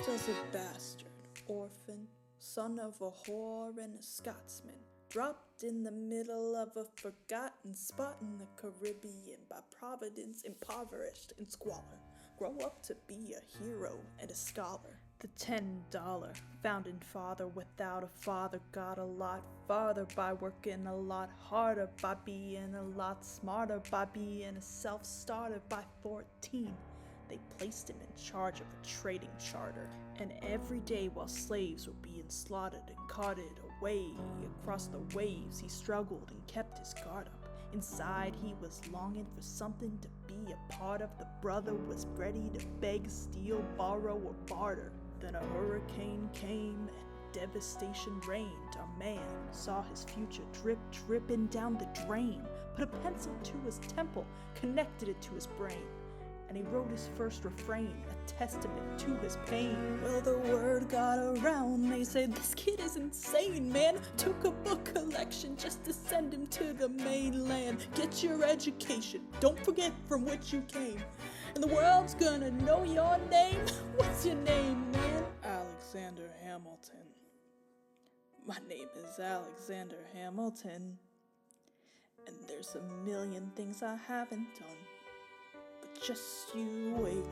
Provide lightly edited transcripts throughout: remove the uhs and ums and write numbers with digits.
does a bastard, orphan, son of a whore and a Scotsman, dropped in the middle of a forgotten spot in the Caribbean by Providence, impoverished in squalor, grow up to be a hero and a scholar. The $10 founding father without a father got a lot farther by working a lot harder, by being a lot smarter, by being a self-starter. By 14, they placed him in charge of a trading charter, and every day while slaves were being slaughtered and carted away across the waves, he struggled and kept his guard up. Inside he was longing for something to be a part of. The brother was ready to beg, steal, borrow, or barter. Then a hurricane came and devastation reigned. A man saw his future dripping down the drain, put a pencil to his temple, connected it to his brain, and he wrote his first refrain, a testament to his pain. Well, the word got around, they said, this kid is insane, man. Took a book collection just to send him to the mainland. Get your education, don't forget from which you came, and the world's gonna know your name. What's your name, man? Alexander Hamilton. My name is Alexander Hamilton, and there's a million things I haven't done. Just you wait,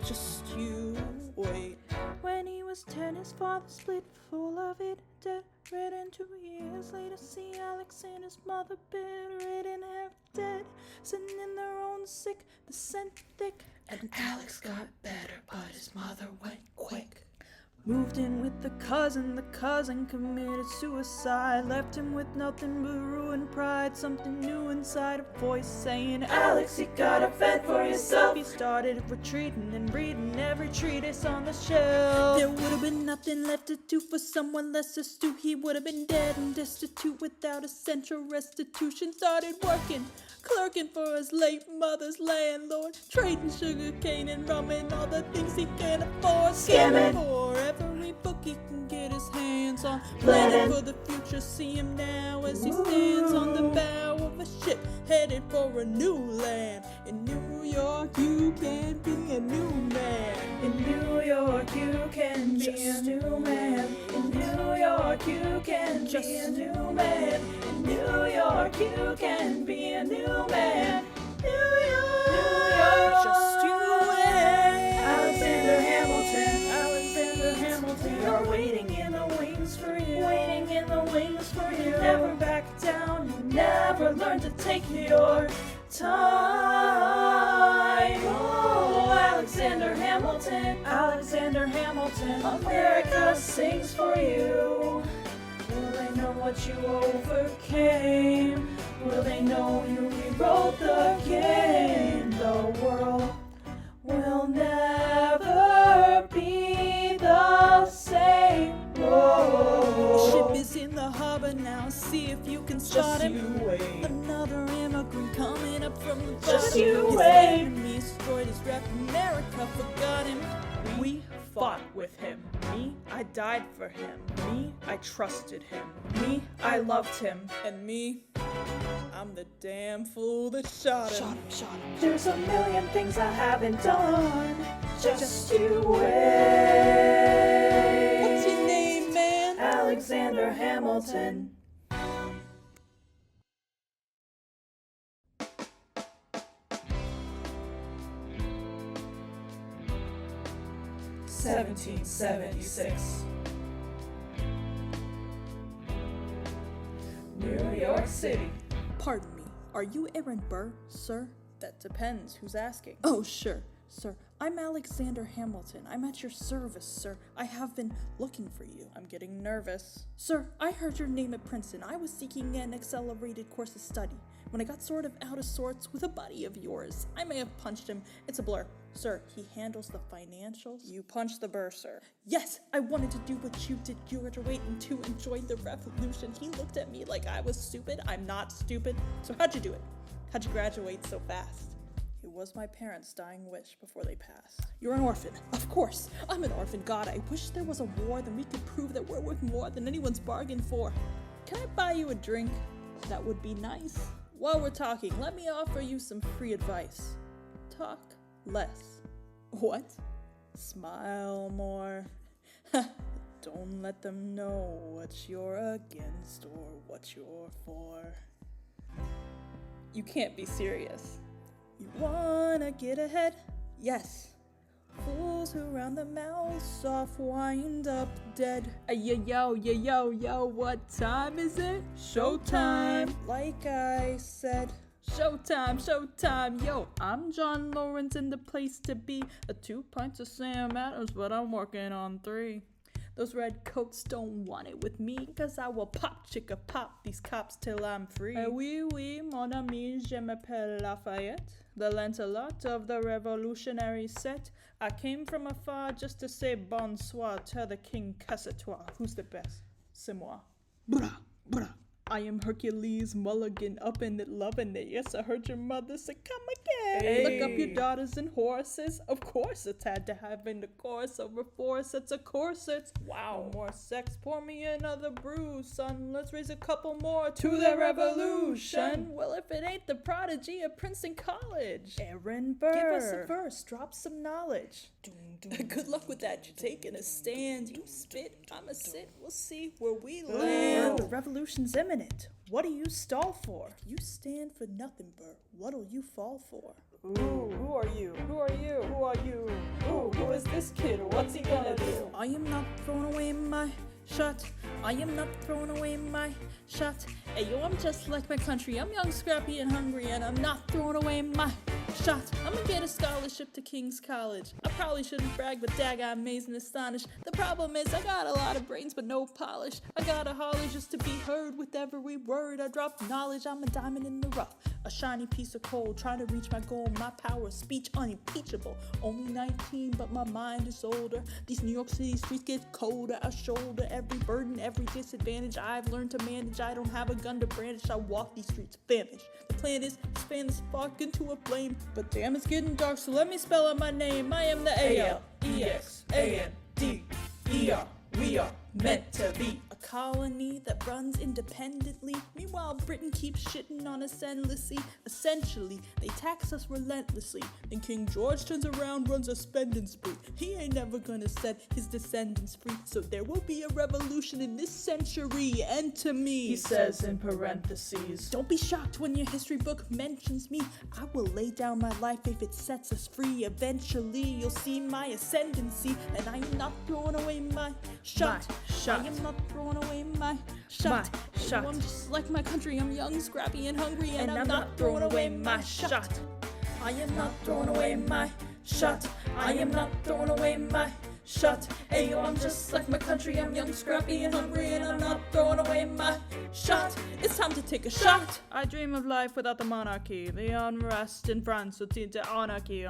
just you wait. When he was 10, his father split full of it, dead, and 2 years later, see Alexander's mother bedridden, half dead, sitting in their own sick, the scent thick. And Alex got better, but his mother went quick. Moved in with the cousin committed suicide, left him with nothing but ruined pride. Something new inside, a voice saying, Alex, you gotta fend for yourself. He started retreating and reading every treatise on the shelf. There would have been nothing left to do for someone less astute. He would have been dead and destitute without a central restitution. Started working, clerking for his late mother's landlord, trading sugar cane and rum and all the things he can't afford, scamming for every book he can get his hands on, planning for the future. See him now as he stands on the bow of a ship headed for a new land. In New York you can be a new man. In New York you can be a new man. In New York you can be a new man. In New York you can be a new man. New York, just you wait. Alexander Hamilton, you're waiting in the wings for you. Waiting in the wings for you. Never back down, you never learn to take your time. Oh, Alexander Hamilton, America sings for you. Will they know what you overcame? Will they know you rewrote the game? The world will never be the same. Whoa. The ship is in the harbor now, see if you can spot him. Just you wait. Another immigrant coming up from the bottom. Just you wait. His enemy destroyed his rep, America forgot him. We fought with him. Me, I died for him. Me, I trusted him. Me, I loved him. And me, I'm the damn fool that shot him. There's a million things I haven't done. Just you wait. What's your name, man? Alexander Hamilton. (1776) New York City. Pardon me, are you Aaron Burr, sir? That depends, who's asking? Oh, sure, sir. I'm Alexander Hamilton. I'm at your service, sir. I have been looking for you. I'm getting nervous. Sir, I heard your name at Princeton. I was seeking an accelerated course of study. When I got sort of out of sorts with a buddy of yours, I may have punched him. It's a blur. Sir, he handles the financials. You punched the Burr, sir. Yes, I wanted to do what you did. You were waiting to enjoy the revolution. He looked at me like I was stupid. I'm not stupid. So how'd you do it? How'd you graduate so fast? It was my parents' dying wish before they passed. You're an orphan. Of course. I'm an orphan. God, I wish there was a war, then we could prove that we're worth more than anyone's bargained for. Can I buy you a drink? That would be nice. While we're talking, let me offer you some free advice. Talk less. What? Smile more. Don't let them know what you're against or what you're for. You can't be serious. You wanna get ahead? Yes. Fools who round their mouths off wind up dead. Yo, what time is it? Showtime. Like I said. Showtime, yo, I'm John Lawrence in the place to be. 2 pints of Sam Adams, but I'm working on 3. Those red coats don't want it with me, 'cause I will pop these cops till I'm free. Oui, mon ami, je m'appelle Lafayette, the Lancelot of the revolutionary set. I came from afar just to say bonsoir to the king Cassatois. Who's the best? C'est moi. Bra. I am Hercules Mulligan, up in it, loving it. Yes, I heard your mother say, come again. Hey. Look up your daughters and horses. Of course it's had to have in the chorus over 4 sets of corsets. Wow. No more sex, pour me another brew, son. Let's raise a couple more to the revolution. Well, if it ain't the prodigy of Princeton College. Aaron Burr. Give us a verse, drop some knowledge. Good luck with that, you're taking a stand. You spit, I'ma sit, we'll see where we land. The revolution's imminent. What do you stall for? You stand for nothing, Burr. What'll you fall for? Ooh, who are you? Ooh, who is this kid? What's he gonna do? I am not throwing away my shot. Hey, yo, I'm just like my country. I'm young, scrappy, and hungry, and I'm not throwing away my shot. I'm gonna get a scholarship to King's College. I probably shouldn't brag, but dag, I'm amazed and astonished. The problem is I got a lot of brains, but no polish. I gotta holler just to be heard with every word. I drop knowledge, I'm a diamond in the rough. A shiny piece of coal, trying to reach my goal. My power of speech unimpeachable. Only 19, but my mind is older. These New York City streets get colder. I shoulder every burden, every disadvantage I've learned to manage. I don't have a gun to brandish, I walk these streets famished. The plan is to fan the spark into a flame. But damn, it's getting dark, so let me spell out my name. I am the A-L-E-X-A-N-D-E-R. We are meant to be a colony that runs independently. Meanwhile, Britain keeps shitting on us endlessly. Essentially, they tax us relentlessly. Then King George turns around, runs a spending spree. He ain't never gonna set his descendants free. So there will be a revolution in this century. And to me, he says in parentheses, don't be shocked when your history book mentions me. I will lay down my life if it sets us free. Eventually, you'll see my ascendancy. And I am not throwing away my shot. I am not throwing away my shot. I'm just like my country. I'm young, scrappy, and hungry, and I'm not throwing away my shot. I am not throwing away my shot. I am not throwing away my shot. Hey, yo, I'm just like my country. I'm young, scrappy, and hungry, and I'm not throwing away my shot. It's time to take a shot. I dream of life without the monarchy. The unrest in France will lead to anarchy.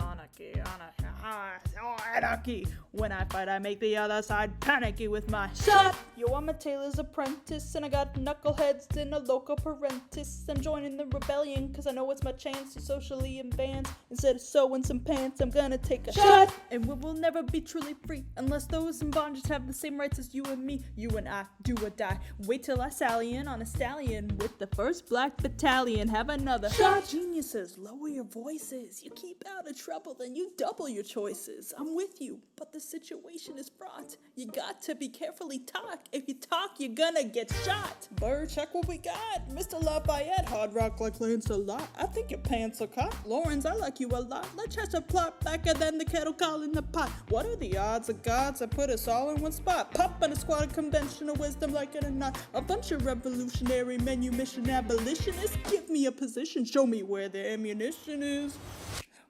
When I fight, I make the other side panicky with my shot. Yo, I'm a tailor's apprentice, and I got knuckleheads in a local parentis. I'm joining the rebellion, cause I know it's my chance to socially advance. Instead of sewing some pants, I'm gonna take a shot. And we will never be truly free, unless those in bondage have the same rights as you and me. You and I, do or die. Wait till I sally in on a stallion with the 1st Black Battalion. Have another shot. Geniuses, lower your voices. You keep out of trouble, then you double your choices. I'm with you, but the situation is fraught. You got to be carefully talk. If you talk, you're gonna get shot. Burr, check what we got. Mr. Lafayette, hard rock like Lancelot. I think your pants are caught. Lawrence, I like you a lot. Let's test a plot blacker than the kettle calling the pot. What are the odds of gods that put us all in one spot? Pop in a squad of conventional wisdom like it or not. A bunch of revolutionary menu mission abolitionists. Give me a position, show me where the ammunition is.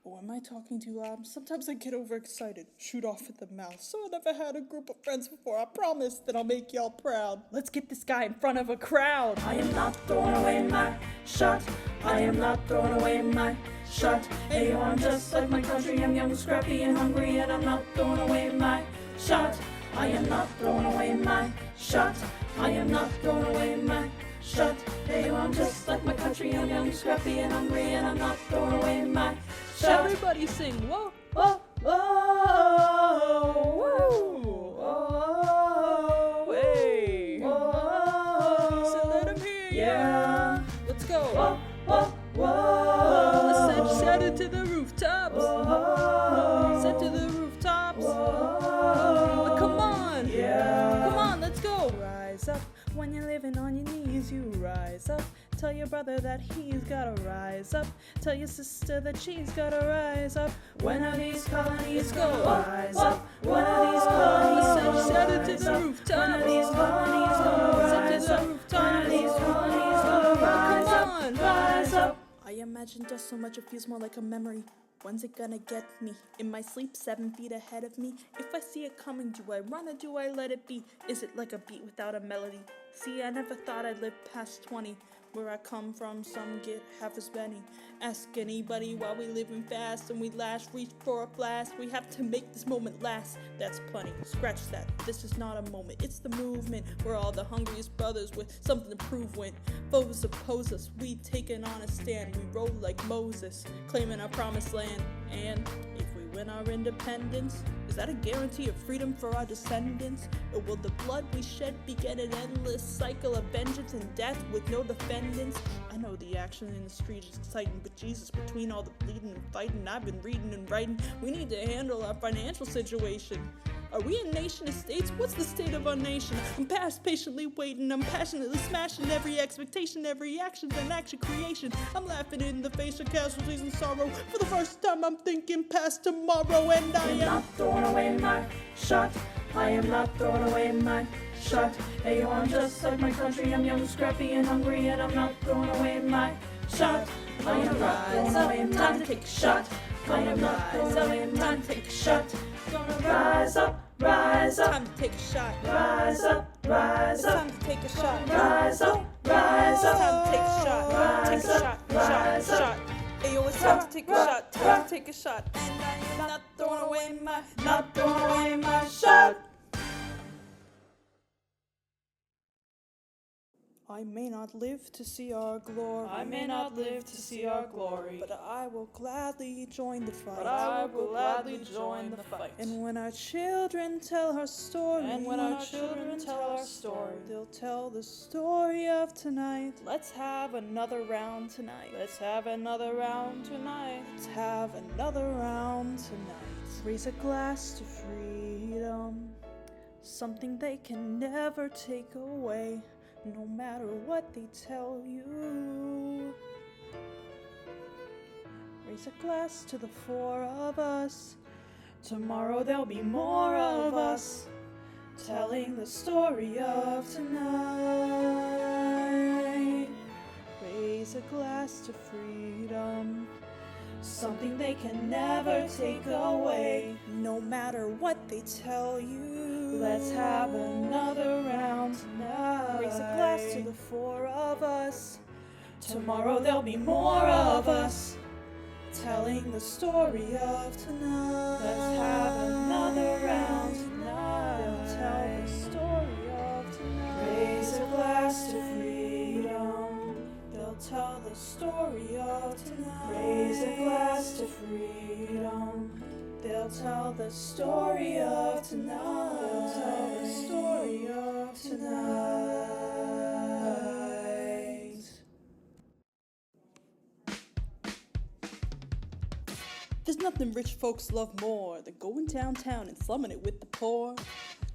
Oh, am I talking too loud? Sometimes I get overexcited. Shoot off at the mouth. So I never had a group of friends before. I promise that I'll make y'all proud. Let's get this guy in front of a crowd. I am not throwing away my shot. I am not throwing away my shot. Hey, yo, I'm just like my country. I'm young, scrappy, and hungry, and I'm not throwing away my shot. I am not throwing away my shot. I am not throwing away my shot. Hey, yo, I'm just like my country. I'm young, scrappy, and hungry, and I'm not throwing away my shot. Everybody sing, whoa, whoa, whoa, whoa, whoa, hey, whoa, so let him hear ya. Yeah. Let's go. Whoa, whoa, whoa. Let's set it to the rooftops. Whoa. Set to the rooftops. Whoa. rise up. When you're living on your knees, you rise up. Tell your brother that he's gotta rise up. Tell your sister that she's gotta rise up. When are these colonies go rise up? When are these colonies go rise up? When are these colonies go rise up? When are these colonies go rise up? Rise up. I imagine just so much it feels more like a memory. When's it gonna get me? In my sleep, 7 feet ahead of me. If I see it coming, do I run or do I let it be? Is it like a beat without a melody? See, I never thought I'd live past 20. Where I come from, some get half as many. Ask anybody while we living fast and we last, reach for a blast. We have to make this moment last. That's plenty. Scratch that. This is not a moment. It's the movement. We're all the hungriest brothers with something to prove when foes oppose us. We taking on a stand. We roll like Moses, claiming our promised land. And if we win our independence, is that a guarantee of freedom for our descendants? Or will the blood we shed begin an endless cycle of vengeance and death with no defendants? I know the action in the street is exciting, but Jesus, between all the bleeding and fighting I've been reading and writing, we need to handle our financial situation. Are we a nation of states? What's the state of our nation? I'm past patiently waiting. I'm passionately smashing every expectation, every action's an action creation. I'm laughing in the face of casualties and sorrow. For the first time I'm thinking past tomorrow, and I am not throwing away my shot. I am not throwing away my shot. Hey, yo, I'm just like my country. I'm young, scrappy, and hungry, and I'm not throwing away my shot. I am not throwing away my time to take a shot. I am not throwing away my time to take a shot. Gonna rise up. Rise up, time to take a shot. Rise up, rise up. It's time to take a shot. Rise up, rise up. It's time to take a shot. Take a shot, shot. Ayo, it's time to take a shot. Time to take a shot. And I am not throwing away my shot. I may not live to see our glory. I may not live to see our glory. But I will gladly join the fight. But I will gladly join the fight. And when our children tell our story. They'll tell the story of tonight. Let's have another round tonight. Let's have another round tonight. Let's have another round tonight. Raise a glass to freedom. Something they can never take away. No matter what they tell you. Raise a glass to the 4 of us. Tomorrow there'll be more of us, telling the story of tonight. Raise a glass to freedom. Something they can never take away. No matter what they tell you. Let's have another round tonight. Raise a glass to the 4 of us. Tomorrow there'll be more of us, telling the story of tonight. Let's have another round tonight. They'll tell the story of tonight. Raise a glass to freedom. They'll tell the story of tonight. Raise a glass to freedom. They'll tell the story of tonight. They'll tell the story of tonight. There's nothing rich folks love more than going downtown and slumming it with the poor.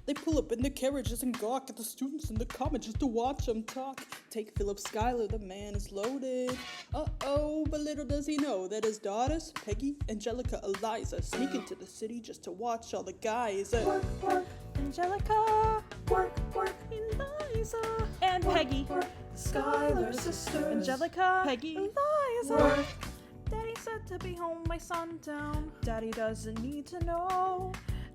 They pull up in their carriages and gawk at the students in the common just to watch them talk. Take Philip Schuyler, the man is loaded. Uh-oh, but little does he know that his daughters, Peggy, Angelica, Eliza, sneak into the city just to watch all the guys. Work, work, Angelica, work, work, Eliza, and Peggy. Schuyler Sisters. Angelica, Peggy, Eliza. Work. Daddy said to be home by sundown. Daddy doesn't need to know.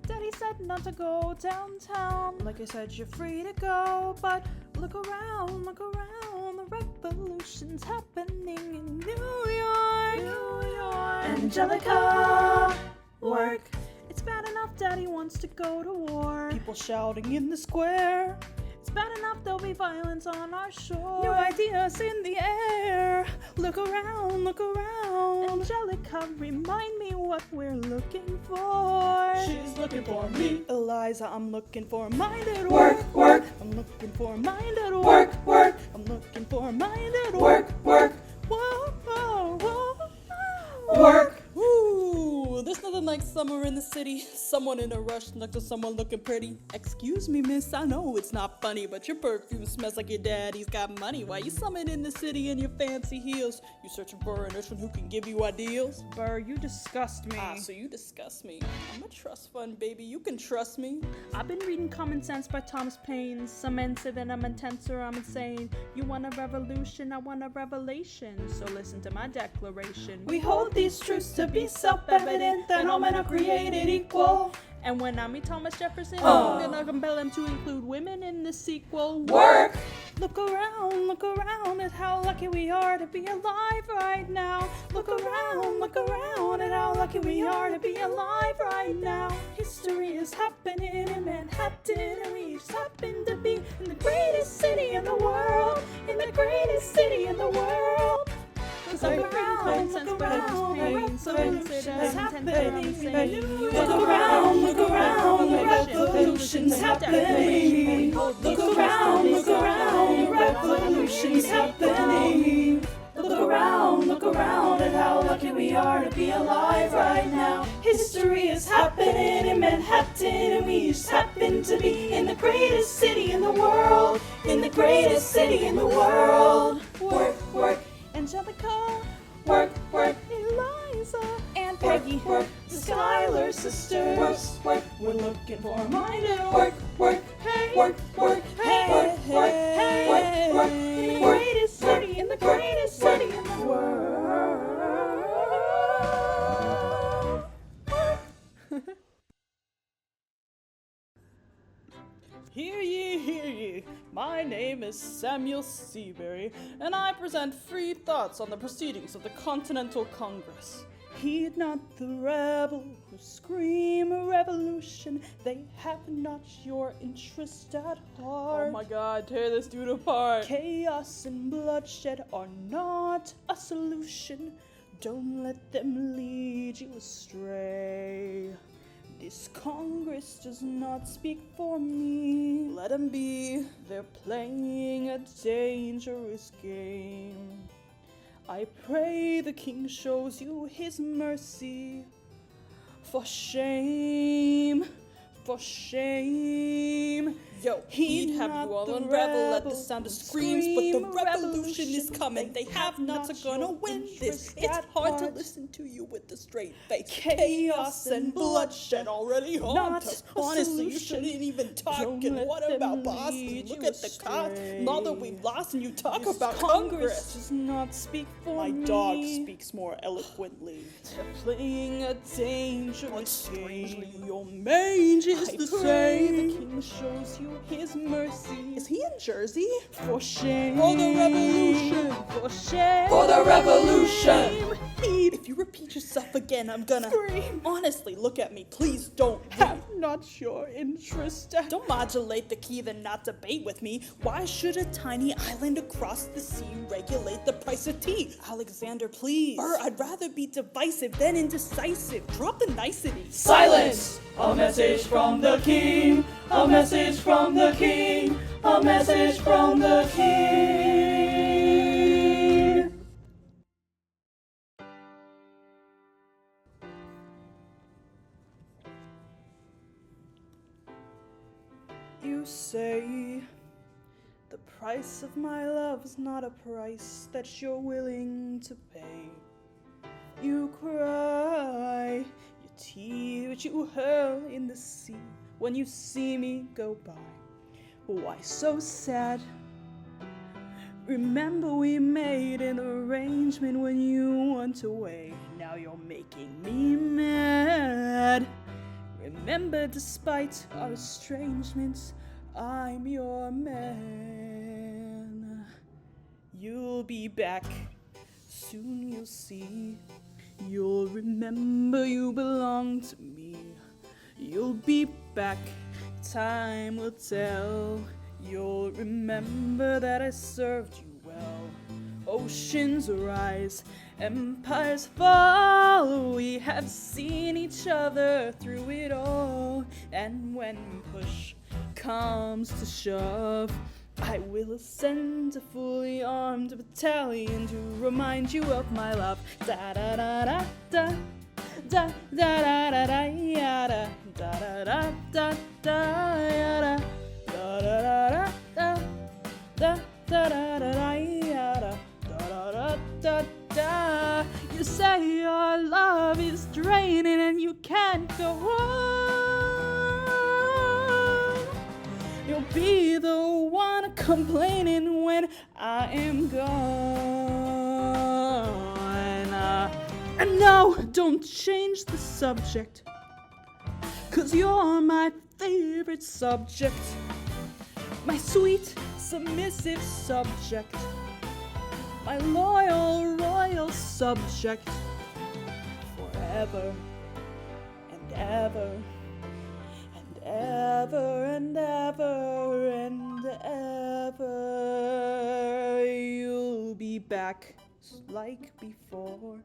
Daddy said not to go downtown. Like I said, you're free to go, but look around, the revolution's happening in New York. Angelica, work. It's bad enough Daddy wants to go to war. People shouting in the square. It's bad enough there'll be violence on our shore. New ideas in the air. Look around. Angelica, remind me what we're looking for. She's looking for me. Eliza, I'm looking for a mind at Work, work. I'm looking for a mind at Work, work. I'm looking for a mind at Work, work. Whoa, whoa, whoa. Work. Ooh, there's nothing like summer in the city, someone in a rush next to someone looking pretty. Excuse me, miss, I know it's not funny, but your perfume smells like your daddy's got money. Why you summoned in the city in your fancy heels? You searching for an urchin who can give you ideals? Burr, you disgust me. So you disgust me. I'm a trust fund, baby, you can trust me. I've been reading Common Sense by Thomas Paine. Some answer that I'm intense or I'm insane. You want a revolution, I want a revelation. So listen to my declaration. We hold these truths to be self-evident, that all men are created equal. And when I meet Thomas Jefferson, I'm gonna compel him to include women in the sequel. Work! Look around at how lucky we are to be alive right now. Look around at how lucky we are to be alive right now. History is happening in Manhattan, and we just happen to be in the greatest city in the world. In the greatest city in the world. Look around, look around, so it's happening. Look around, the revolution's happening. Look around, the revolution's happening. Look around at how lucky we are to be alive right now. History is happening in Manhattan, and we just happen to be in the greatest city in the world. In the greatest city in the world. Work, work, Angelica, work, work, Eliza, and work, Peggy. work. The Schuyler Sisters. Work, we're looking for a minor. Work, work, Hey, work, work, hey, work, work, work, work. in the greatest city, in the greatest city in the world. Hear ye, hear ye. My name is Samuel Seabury, and I present free thoughts on the proceedings of the Continental Congress. Heed not the rebel who scream a revolution. They have not your interest at heart. Oh my god, tear this dude apart. Chaos and bloodshed are not a solution. Don't let them lead you astray. This Congress does not speak for me. Let him be. They're playing a dangerous game. I pray the king shows you his mercy. For shame, for shame. Yo, he'd have you all unravel at the sound of screams, but the revolution is coming. They have not gonna win this. It's hard to listen to you with a straight face. Chaos and bloodshed already haunt us. Honestly, you shouldn't even talk. And what about Boston? Look at the cost. Now that we've lost and you talk about Congress. Does not speak for My me. dog speaks more eloquently. They're playing a dangerous Strangely, game. your mange is I the pray the same. king shows you his mercy. Is he in Jersey? For shame. For the revolution. For shame. for the revolution. If you repeat yourself again, I'm gonna Scream. Honestly, look at me. Please don't. Have not your interest at Don't modulate the key, then not debate with me. Why should a tiny island across the sea regulate the price of tea? Alexander, please. Burr, I'd rather be divisive than indecisive. Drop the niceties. Silence! A message from the king. A message from the king. A message from the king. You say the price of my love is not a price that you're willing to pay. You cry, your tears which you hurl in the sea when you see me go by. Why so sad? Remember we made an arrangement when you went away. Now you're making me mad. Remember, despite our estrangements, I'm your man. You'll be back, soon you'll see. You'll remember you belong to me. You'll be back, time will tell. You'll remember that I served you well. Oceans rise, empires fall. We have seen each other through it all. And when push comes to shove, I will send a fully armed battalion to remind you of my love. Da da da da da da da da da da yada da da da da da yada da da da da da da da da yada da da da da. You say your love is draining and you can't go on. You'll be the one complaining when I am gone. And no, don't change the subject, 'cause you're my favorite subject, my sweet, submissive subject, my loyal, royal subject, forever and ever and ever and ever and ever. You'll be back like before.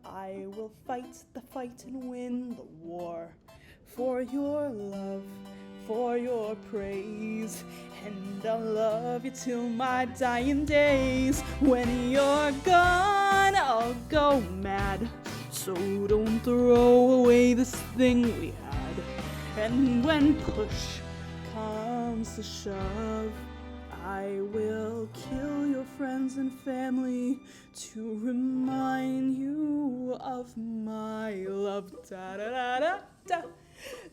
I will fight the fight and win the war for your love, for your praise, and I'll love you till my dying days. When you're gone, I'll go mad, so don't throw away this thing we had. And when push comes to shove, I will kill your friends and family to remind you of my love. Da da da da da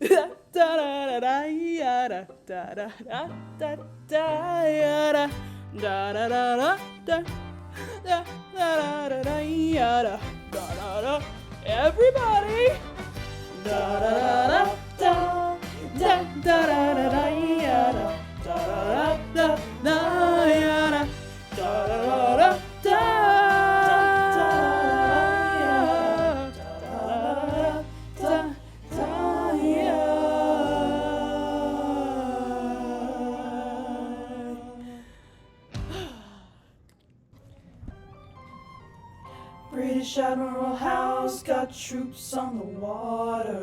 da da da da yada da da da da da yada da da da da da da da da da yada da da da. Everybody, da da da da da da da da yada. Da da da da yada da da da da British Admiral Howe's got troops on the water.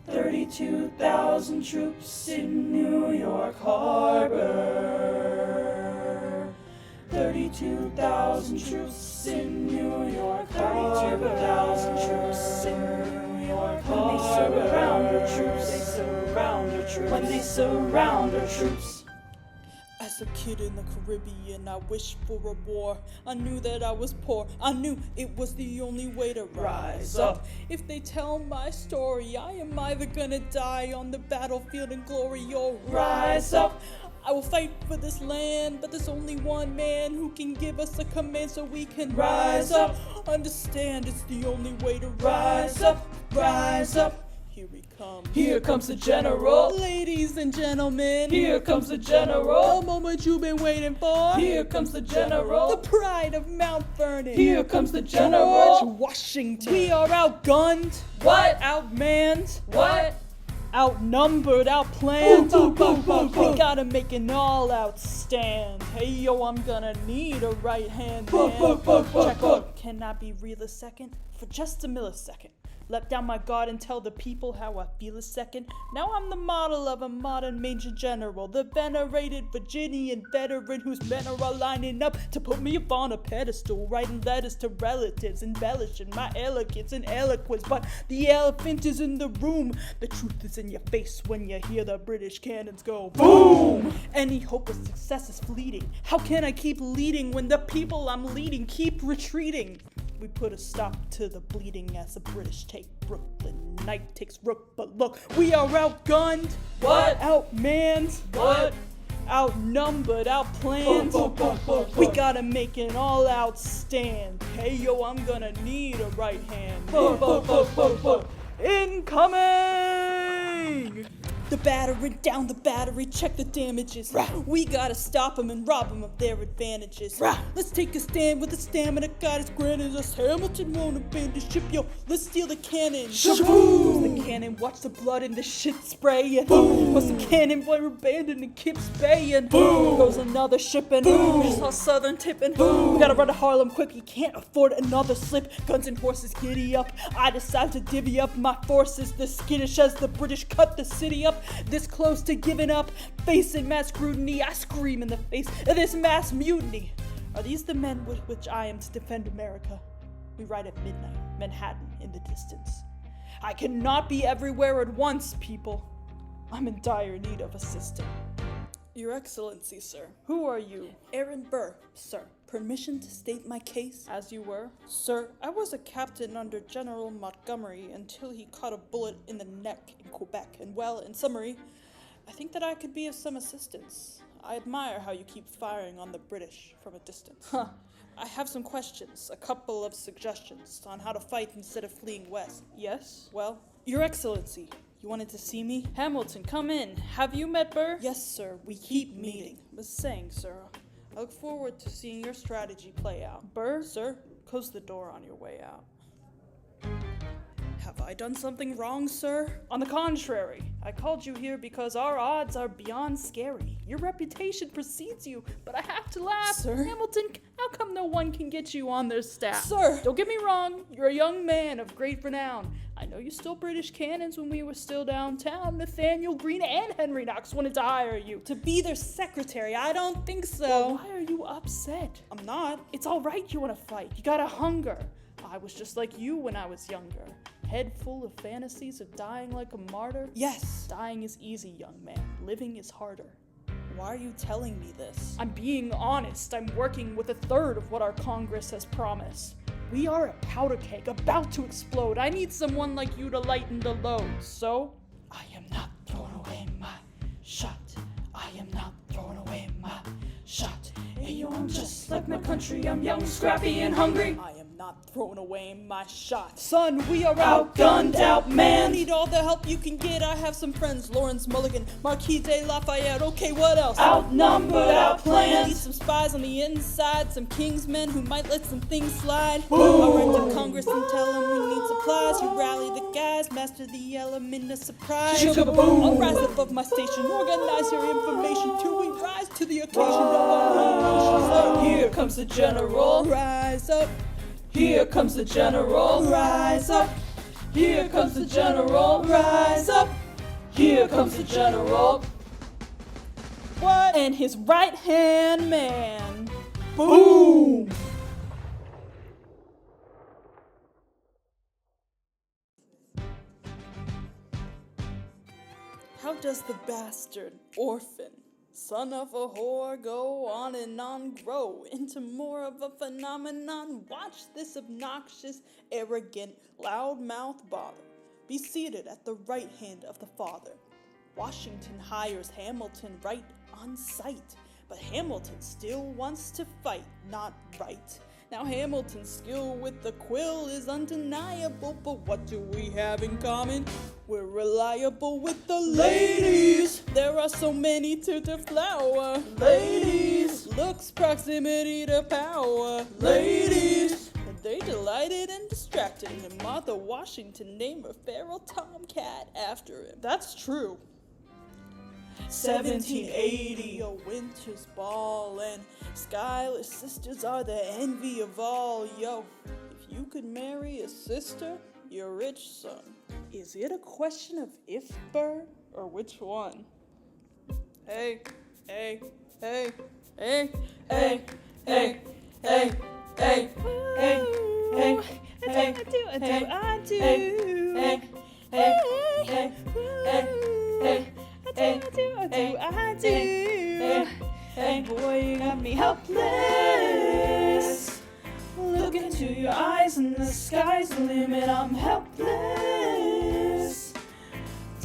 32,000 troops in New York Harbor. 32,000 troops in New York Harbor. 32,000 troops in New York Harbor. When they surround our troops, they surround our troops. When they surround our troops. As a kid in the Caribbean, I wished for a war. I knew that I was poor. I knew it was the only way to rise up. If they tell my story, I am either gonna die on the battlefield in glory or rise up. I will fight for this land, but there's only one man who can give us a command so we can rise up. Understand, it's the only way to rise up, rise up. Here he comes. Here comes the general. Ladies and gentlemen, Here comes the general. the moment you've been waiting for. Here comes the general. The pride of Mount Vernon. Here comes the George general. Washington. We are outgunned. What? Outmanned. What? Outnumbered, outplanned. Boom, boom, boom, boom, boom. We gotta make an all-out stand. Hey yo, I'm gonna need a right hand man. Check up. Can I be real a second? For just a millisecond. Let down my guard and tell the people how I feel a second. Now I'm the model of a modern major general, the venerated Virginian veteran whose men are all lining up to put me up on a pedestal, writing letters to relatives, embellishing my elegance and eloquence. But the elephant is in the room. The truth is in your face when you hear the British cannons go boom. Any hope of success is fleeting. How can I keep leading when the people I'm leading keep retreating? We put a stop to the bleeding as the British take Brooklyn. Night takes Rook, but look, we are outgunned. What? Outmanned. What? Outnumbered, outplanned. We gotta make an all-out stand. Hey yo, I'm gonna need a right hand. Incoming! The battery, down the battery, check the damages. We gotta stop them and rob them of their advantages. Let's take a stand with the stamina God has granted us. Hamilton won't abandon ship, yo, let's steal the cannon. Shaboom! The cannon, watch the blood and the shit spraying. What's the cannon, boy, abandoned and keep spaying. Goes another shipping, just all southern tipping. We gotta run to Harlem quick, you can't afford another slip. Guns and horses giddy up, I decide to divvy up my forces. The skittish as the British cut the city up. This close to giving up, facing mass scrutiny, I scream in the face of this mass mutiny. Are these the men with which I am to defend America? We ride at midnight, Manhattan in the distance. I cannot be everywhere at once, people. I'm in dire need of assistance. Your Excellency, sir. Who are you? Aaron Burr, sir. Permission to state my case? As you were? Sir, I was a captain under General Montgomery until he caught a bullet in the neck in Quebec. And well, in summary, I think that I could be of some assistance. I admire how you keep firing on the British from a distance. Huh. I have some questions, a couple of suggestions on how to fight instead of fleeing west. Yes? Well, Your Excellency, you wanted to see me? Hamilton, come in. Have you met Burr? Yes, sir, we keep meeting. Was saying, sir, I look forward to seeing your strategy play out. Burr, sir, Close the door on your way out. have I done something wrong, sir? On the contrary, I called you here because our odds are beyond scary. Your reputation precedes you, but I have to laugh. Sir? Hamilton, how come no one can get you on their staff? Sir! Don't get me wrong, you're a young man of great renown. I know you stole British cannons when we were still downtown. Nathaniel Greene and Henry Knox wanted to hire you. To be their secretary, I don't think so. Well, why are you upset? I'm not. It's all right you want to fight. You gotta hunger. I was just like you when I was younger. Head full of fantasies of dying like a martyr. Yes. Dying is easy, young man. Living is harder. Why are you telling me this? I'm being honest. I'm working with a third of what our Congress has promised. We are a powder keg about to explode. I need someone like you to lighten the load. So, I am not throwing away my shot. I am not throwing away my shot. Hey, yo, I'm just like my country. I'm young, scrappy, and hungry. I am not throwing away my shot. Son, we are Outgunned, outman. man. Need all the help you can get. I have some friends, Lawrence Mulligan, Marquis de Lafayette. Okay, what else? Outnumbered, outplanned. Need some spies on the inside, some Kingsmen who might let some things slide. Boom. I'll run to Congress and tell them we need supplies. You rally the guys, master the element of surprise. Chicka-boom. I'll rise above my station, organize your information till we rise to the occasion. No one Here comes the general. rise up, Here comes the general. rise up, Here comes the general. rise up. Here comes the general. What? And his right hand man. Boom! How does the bastard, orphan, son of a whore, go on and on, grow into more of a phenomenon? Watch this obnoxious, arrogant, loudmouth bother be seated at the right hand of the father. Washington hires Hamilton right on sight, but Hamilton still wants to fight, not right. Now Hamilton's skill with the quill is undeniable, but what do we have in common? We're reliable with the ladies. There are so many to deflower. Ladies. Looks, proximity to power. Ladies. And they delighted and distracted him. Martha Washington named a feral tomcat after him. That's true. 1780, a winter's ball, and Schuyler Sisters are the envy of all. Yo, if you could marry a sister, you're rich, son. Is it a question of if, Burr, or which one? Hey, hey, hey, hey, hey, hey, hey, hey, hey, hey, hey, I do. hey, hey, hey, hey. I do. Hey, Boy, you got me helpless. Look into your eyes and the sky's the limit. I'm helpless.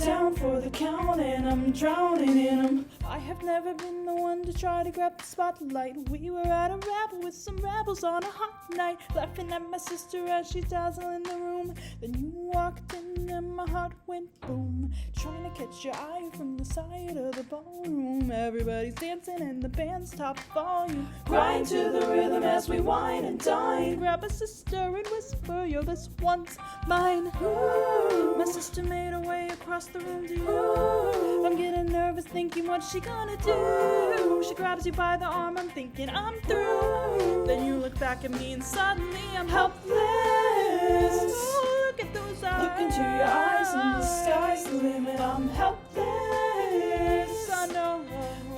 Down for the count and I'm drowning in them. I have never been the one to try to grab the spotlight. We were at a rabble with some rebels on a hot night, laughing at my sister as she dazzled in the room. Then you walked in and my heart went boom, trying to catch your eye from the side of the ballroom. Everybody's dancing and the band's top volume. Grind to the rhythm as we whine and dine. Grab a sister and whisper, you're this one's mine. Ooh. My sister made her way across the room to you. Ooh. I'm getting nervous thinking what she gonna do. She grabs you by the arm, I'm thinking I'm through. Then you look back at me and suddenly I'm helpless. Look at those eyes. Look into your eyes and the sky's the limit. I'm helpless. I know.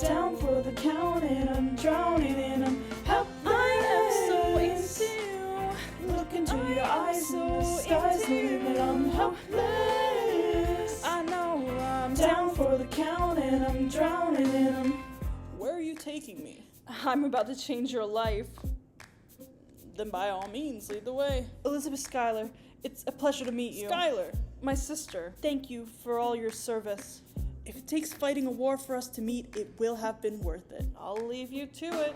Down for the count and I'm drowning in them. Helpless. I am so into you. Look into your sky's the limit, I'm helpless. I know I'm Down for the count and I'm drowning in 'em. Where are you taking me? I'm about to change your life. Then by all means, lead the way. Elizabeth Schuyler, it's a pleasure to meet you. Schuyler, My sister, thank you for all your service. if it takes fighting a war for us to meet, it will have been worth it. I'll leave you to it.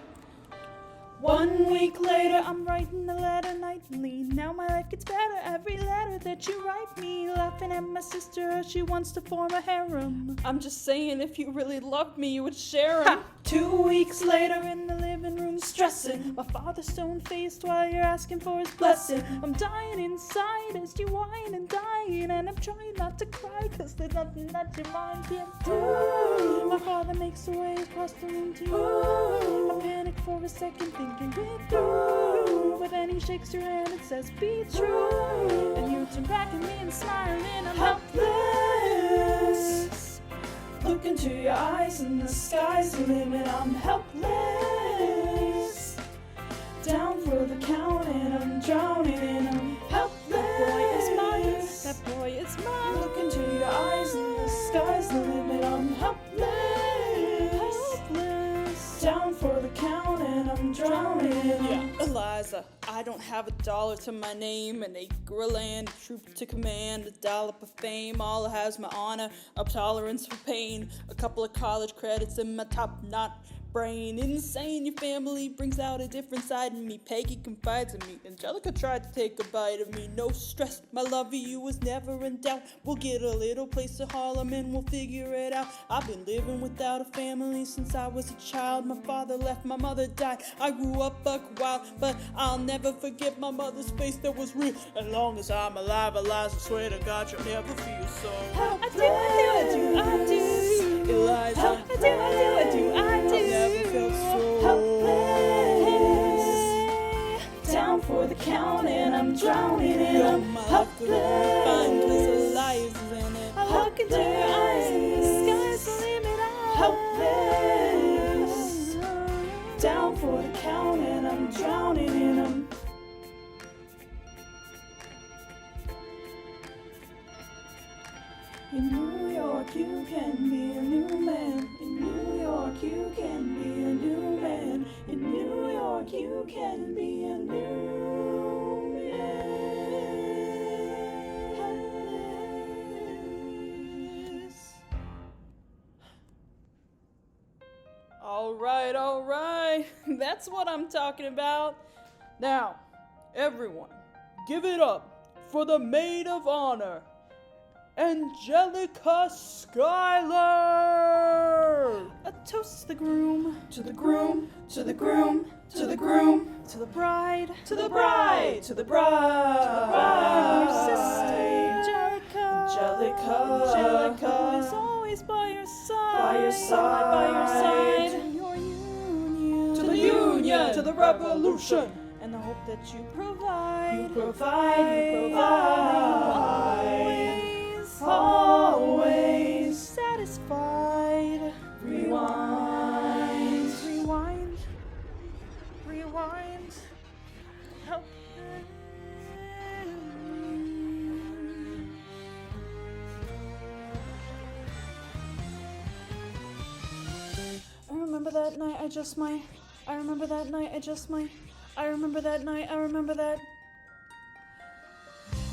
1 week later, I'm writing a letter nightly. Now my life gets better every letter that you write me. Laughing at my sister, she wants to form a harem. I'm just saying, if you really loved me, you would share 'em. 2 weeks later, In the living room, stressing, my father's stone-faced while you're asking for his blessing. I'm dying inside as you whine and dying, and I'm trying not to cry, 'cause there's nothing that your mind can't do. My father makes his way across the room to you. I panic for a second, thinking we're through, but then he shakes your hand and says, be true. And you turn back at me and smile, and I'm helpless. Look into your eyes and the sky's the limit, I'm helpless. Down for the count and I'm drowning in 'em. Helpless. That boy is mine. Look into your eyes and the sky's the limit, I'm helpless. Down for the count and I'm drowning in 'em. Yeah, Eliza, I don't have $1 to my name, an acre of land, a troop to command, a dollop of fame. All I have is my honor, a tolerance for pain, a couple of college credits and my top-notch brain. Insane, your family brings out a different side in me. Peggy confides in me. Angelica tried to take a bite of me. No stress, my love for you was never in doubt. We'll get a little place in Harlem and we'll figure it out. I've been living without a family since I was a child. My father left, my mother died. I grew up buck wild, but I'll never forget my mother's face that was real. As long as I'm alive, Eliza, swear to God you'll never feel so. I do. Eliza, I do. I've never felt so Helpless. Down for the count and I'm drowning in 'em. my life could be fine 'cause Eliza's in it. I look into your eyes and the sky's the limit. Helpless. Down for the count and I'm drowning in 'em. In New York, you can be a new man. In New York, you can be a new man. In New York, you can be a new man. All right. That's what I'm talking about. Now, everyone, give it up for the maid of honor, Angelica Schuyler! A toast to the groom, To the groom, to the groom, to the groom, to the bride, to the bride, to the bride. your sister, Angelica, Angelica, who is always by your side, by your side, by your side, to your union, to the union, to the revolution, and the hope that you provide, you provide, always satisfied. rewind. Help. I remember that night, I just might. I remember that night, I just might. I remember that night, I remember that.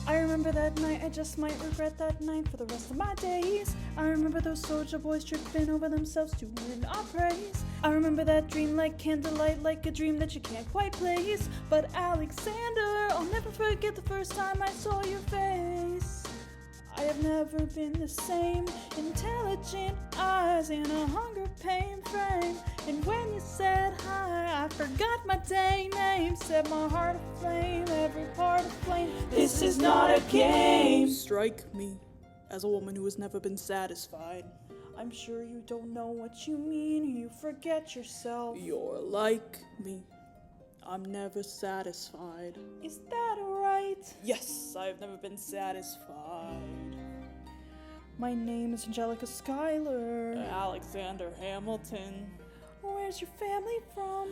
I remember that night, I just might regret that night for the rest of my days. I remember those soldier boys tripping over themselves to win our praise. I remember that dream like candlelight, like a dream that you can't quite place. But Alexander, I'll never forget the first time I saw your face. I have never been the same. Intelligent eyes in a hunger pain frame. And when you said hi, I forgot my day name. Set my heart aflame, every part aflame. This is not a game. Strike me as a woman who has never been satisfied. I'm sure you don't know what you mean. You forget yourself. You're like me. I'm never satisfied. Is that right? Yes, I've never been satisfied. My name is Angelica Schuyler. Alexander Hamilton. Where's where's your family from?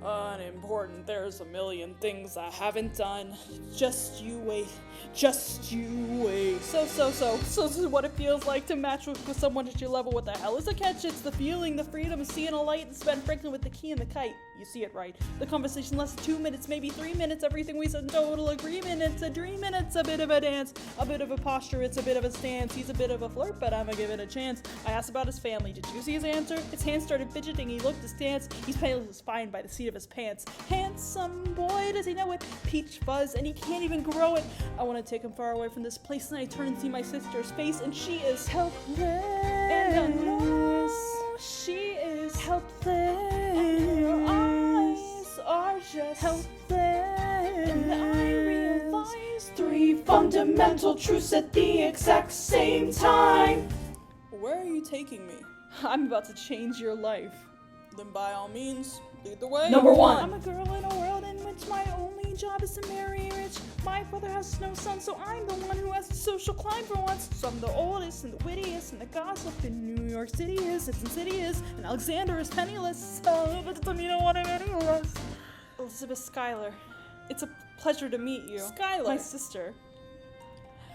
Unimportant, there's a million things I haven't done. Just you wait, just you wait. So this is what it feels like to match with someone at your level. What the hell is a catch? It's the feeling, the freedom of seeing a light and Ben Franklin with the key and the kite. You see it right. The conversation lasts 2 minutes, maybe 3 minutes, everything we said in total agreement. It's a dream and it's a bit of a dance, a bit of a posture, it's a bit of a stance. He's a bit of a flirt, but I'ma give it a chance. I asked about his family. Did you see his answer? His hands started fidgeting, he looked askance. He's pale as fine by the seat of his pants. Handsome boy, does he know it? Peach fuzz, and he can't even grow it. I want to take him far away from this place, and I turn and see my sister's face, and she is helpless. And I know she is helpless. And her eyes are just helpless. And I realize 3 fundamental truths at the exact same time. Where are you taking me? I'm about to change your life. Then by all means, lead the way. Number 1. I'm a girl in a world in which my only job is to marry rich. My father has no son, so I'm the one who has to social climb for once. So I'm the oldest and the wittiest and the gossip in New York City is, it's in City is, and Alexander is penniless. So, but doesn't mean I want him any less. Elizabeth Schuyler, it's a pleasure to meet you. Schuyler. My sister.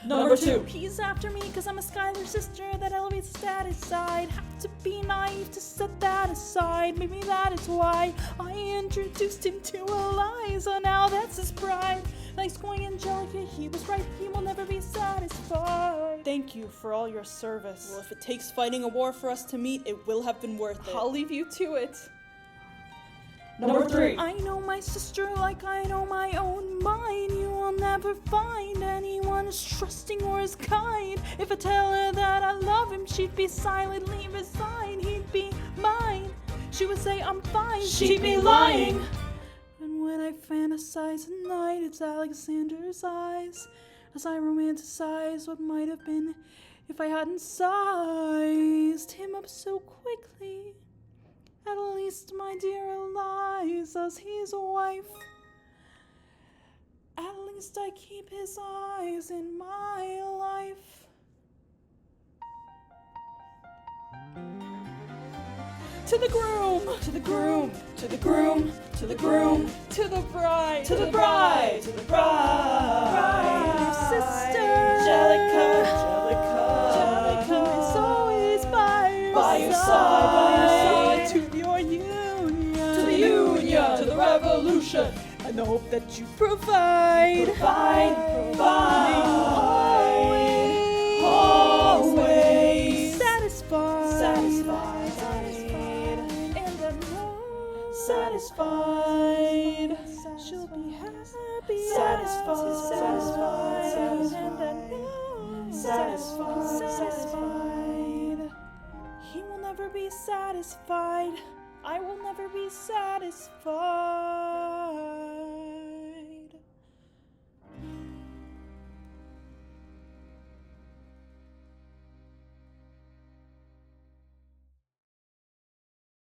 Number 2. He's after me cause I'm a Schuyler sister that elevates the status side. Have to be naive to set that aside. Maybe that is why I introduced him to Eliza. Now that's his pride. Nice going Angelica, he was right. He will never be satisfied. Thank you for all your service. Well, if it takes fighting a war for us to meet, it will have been worth it. I'll leave you to it. Number 3. I know my sister like I know my own mind. You will never find anyone as trusting or as kind. If I tell her that I love him, she'd be silently resigned. He'd be mine. She would say I'm fine. She'd be lying. And when I fantasize at night, it's Alexander's eyes. As I romanticize what might have been if I hadn't sized him up so quickly. At least, my dear Eliza's his wife. At least I keep his eyes in my life. To the groom, to the groom, To the groom, to the groom, to the bride, to the bride, to the bride. Sister, Angelica, Angelica is always by your side, by your side. To your union, To the union, to the revolution. and the hope that you provide. Always Satisfied. And I know satisfied. she'll be happy. Satisfied. And I know Satisfied. He will never be satisfied. I will never be satisfied.